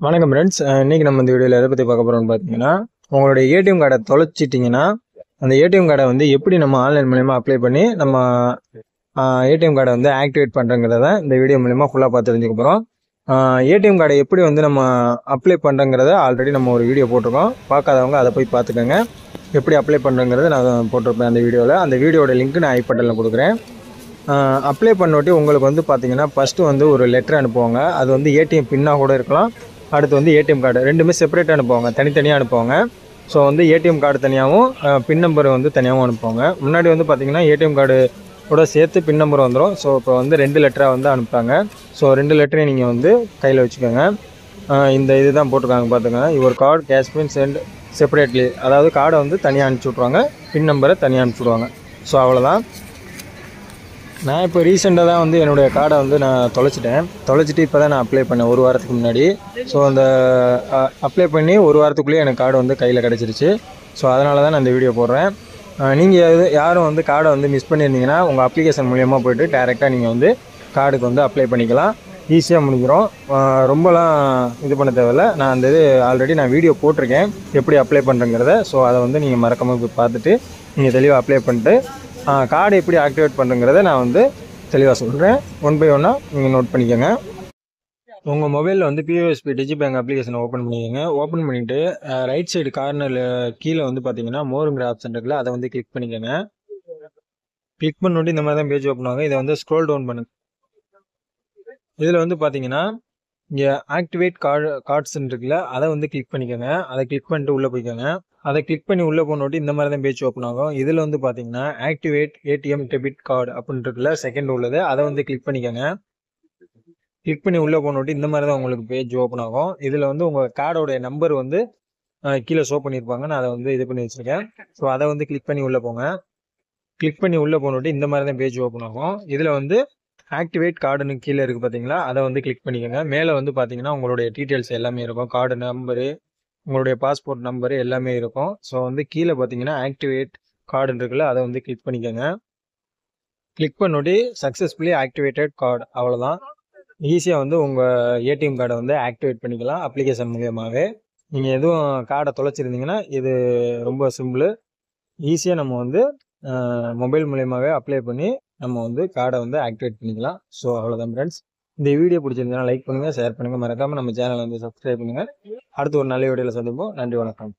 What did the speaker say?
வணக்கம் ஃப்ரெண்ட்ஸ். இன்னைக்கு நம்ம இந்த வீடியோவில் எதை பற்றி பார்க்க போகிறோம்னு பார்த்தீங்கன்னா, உங்களுடைய ஏடிஎம் கார்டை தொலைச்சிட்டிங்கன்னா, அந்த ஏடிஎம் கார்டை வந்து எப்படி நம்ம ஆன்லைன் மூலயமா அப்ளை பண்ணி நம்ம ஏடிஎம் கார்டை வந்து ஆக்டிவேட் பண்ணுறங்கிறத இந்த வீடியோ மூலயமா ஃபுல்லாக பார்த்து தெரிஞ்சுக்க போகிறோம். ஏடிஎம் கார்டை எப்படி வந்து நம்ம அப்ளை பண்ணுறங்கிறத ஆல்ரெடி நம்ம ஒரு வீடியோ போட்டிருக்கோம். பார்க்காதவங்க அதை போய் பார்த்துக்கோங்க. எப்படி அப்ளை பண்ணுறங்கிறத நான் போட்டிருப்பேன் அந்த வீடியோவில். அந்த வீடியோட லிங்க் நான் ஐபட்டனில் கொடுக்குறேன். அப்ளை பண்ணோட்டி உங்களுக்கு வந்து பார்த்தீங்கன்னா ஃபஸ்ட்டு வந்து ஒரு லெட்டர் அனுப்புவாங்க. அது வந்து ஏடிஎம் பின்னாக கூட இருக்கலாம். அடுத்து வந்து ஏடிஎம் கார்டு ரெண்டுமே செப்பரேட்டாக அனுப்புவாங்க, தனித்தனியாக அனுப்புவாங்க. ஸோ வந்து ஏடிஎம் கார்டு தனியாகவும் பின் நம்பர் வந்து தனியாகவும் அனுப்புவாங்க. முன்னாடி வந்து பார்த்திங்கன்னா ஏடிஎம் கார்டு கூட சேர்த்து பின் நம்பர் வந்துடும். ஸோ இப்போ வந்து 2 லெட்டராக வந்து அனுப்புகிறாங்க. ஸோ 2 லெட்டரையும் நீங்கள் வந்து கையில் வச்சுக்கோங்க. இந்த இது தான் போட்டிருக்காங்க பார்த்துக்கோங்க. Your card cash bin send separately, அதாவது கார்டை வந்து தனியாக அனுப்பிச்சி விட்ருவாங்க, பின் நம்பரை தனியாக அனுப்பிச்சி விடுவாங்க. ஸோ அவ்வளோதான். நான் இப்போ ரீசெண்டாக தான் வந்து என்னுடைய கார்டை வந்து நான் தொலைச்சிட்டு இப்போ தான் நான் அப்ளை பண்ணேன் 1 வாரத்துக்கு முன்னாடி. ஸோ அந்த அப்ளை பண்ணி 1 வாரத்துக்குள்ளேயே எனக்கு கார்டு வந்து கையில் கிடச்சிருச்சு. ஸோ அதனால தான் நான் இந்த வீடியோ போடுறேன். நீங்கள் யாரும் வந்து கார்டை வந்து மிஸ் பண்ணியிருந்தீங்கன்னா உங்கள் அப்ளிகேஷன் மூலியமாக போய்ட்டு டேரெக்டாக நீங்கள் வந்து கார்டுக்கு வந்து அப்ளை பண்ணிக்கலாம். ஈஸியாக முடிஞ்சிடும். ரொம்பலாம் இது பண்ண தேவையில்ல. நான் அந்த இது ஆல்ரெடி நான் வீடியோ போட்டிருக்கேன் எப்படி அப்ளை பண்ணுறங்கிறத. ஸோ அதை வந்து நீங்கள் மறக்காமல் போய் பார்த்துட்டு நீங்கள் தெளிவாக அப்ளை பண்ணிட்டு கார்டு எப்படி ஆக்டிவேட் பண்ணுறங்கிறத நான் வந்து தெளிவாக சொல்கிறேன். 1 by 1 நீங்கள் நோட் பண்ணிக்கோங்க. உங்கள் மொபைலில் வந்து பிஓஎஸ்பி டிஜி பேங்க் அப்ளிகேஷனை ஓப்பன் பண்ணிக்கோங்க. ஓப்பன் பண்ணிவிட்டு ரைட் சைடு கார்னரில் கீழே வந்து பார்த்தீங்கன்னா மோருங்கிற ஆப்ஷன் இருக்குல்ல, அதை வந்து கிளிக் பண்ணிக்கோங்க. கிளிக் பண்ணிட்டு இந்த மாதிரி தான் பேஜ் ஓப்பன் ஆகும். இதை வந்து ஸ்க்ரோல் டவுன் பண்ணுங்க. இதில் வந்து பார்த்தீங்கன்னா இங்கே ஆக்டிவேட் கார்ட்ஸ் இருக்குல்ல, அதை வந்து கிளிக் பண்ணிக்கோங்க. அதை கிளிக் பண்ணிட்டு உள்ளே போய்க்கோங்க. அதை கிளிக் பண்ணி உள்ளே போனோட்டி இந்த மாதிரி தான் பேஜ் ஓப்பன் ஆகும். இதில் வந்து பார்த்தீங்கன்னா ஆக்டிவேட் ஏடிஎம் டெபிட் கார்டு அப்படின்னு இருக்குல்ல, செகண்ட் உள்ளது, அதை வந்து கிளிக் பண்ணிக்கோங்க. கிளிக் பண்ணி உள்ளே போனோட்டி இந்த மாதிரி தான் உங்களுக்கு பேஜ் ஓப்பன் ஆகும். இதில் வந்து உங்கள் கார்டோடைய நம்பர் வந்து கீழே ஷோ பண்ணியிருப்பாங்க. நான் அதை வந்து இது பண்ணி வச்சுருக்கேன். ஸோ அதை வந்து கிளிக் பண்ணி உள்ளே போங்க. கிளிக் பண்ணி உள்ளே போனோட்டி இந்த மாதிரி தான் பேஜ் ஓப்பன் ஆகும். இதில் வந்து ஆக்டிவேட் கார்டுன்னு கீழே இருக்குது பார்த்தீங்களா, அதை வந்து கிளிக் பண்ணிக்கோங்க. மேலே வந்து பார்த்தீங்கன்னா உங்களுடைய டீட்டெயில்ஸ் எல்லாமே இருக்கும். கார்டு நம்பரு, உங்களுடைய பாஸ்போர்ட் நம்பரு எல்லாமே இருக்கும். ஸோ வந்து கீழே பார்த்தீங்கன்னா ஆக்டிவேட் கார்டுன்னு இருக்குல்ல, அதை வந்து கிளிக் பண்ணிக்கோங்க. கிளிக் பண்ணோட்டி சக்ஸஸ்ஃபுல்லி ஆக்டிவேட்டட் கார்டு, அவ்வளோதான். ஈஸியாக வந்து உங்கள் ஏடிஎம் கார்டை வந்து ஆக்டிவேட் பண்ணிக்கலாம் அப்ளிகேஷன் மூலியமாகவே. நீங்கள் எதுவும் கார்டை தொலைச்சிருந்தீங்கன்னா இது ரொம்ப சிம்பிள். ஈஸியாக நம்ம வந்து மொபைல் மூலியமாகவே அப்ளை பண்ணி நம்ம வந்து கார்டை வந்து ஆக்டிவேட் பண்ணிக்கலாம். ஸோ அவ்வளோதான் ஃப்ரெண்ட்ஸ். இந்த வீடியோ பிடிச்சிருந்தீங்கன்னா லைக் பண்ணுங்கள், ஷேர் பண்ணுங்கள், மறக்காமல் நம்ம சேனலை வந்து சப்ஸ்கிரைப் பண்ணுங்கள். அடுத்து ஒரு நல்ல வீடியோவில் சந்திப்போம். நன்றி, வணக்கம்.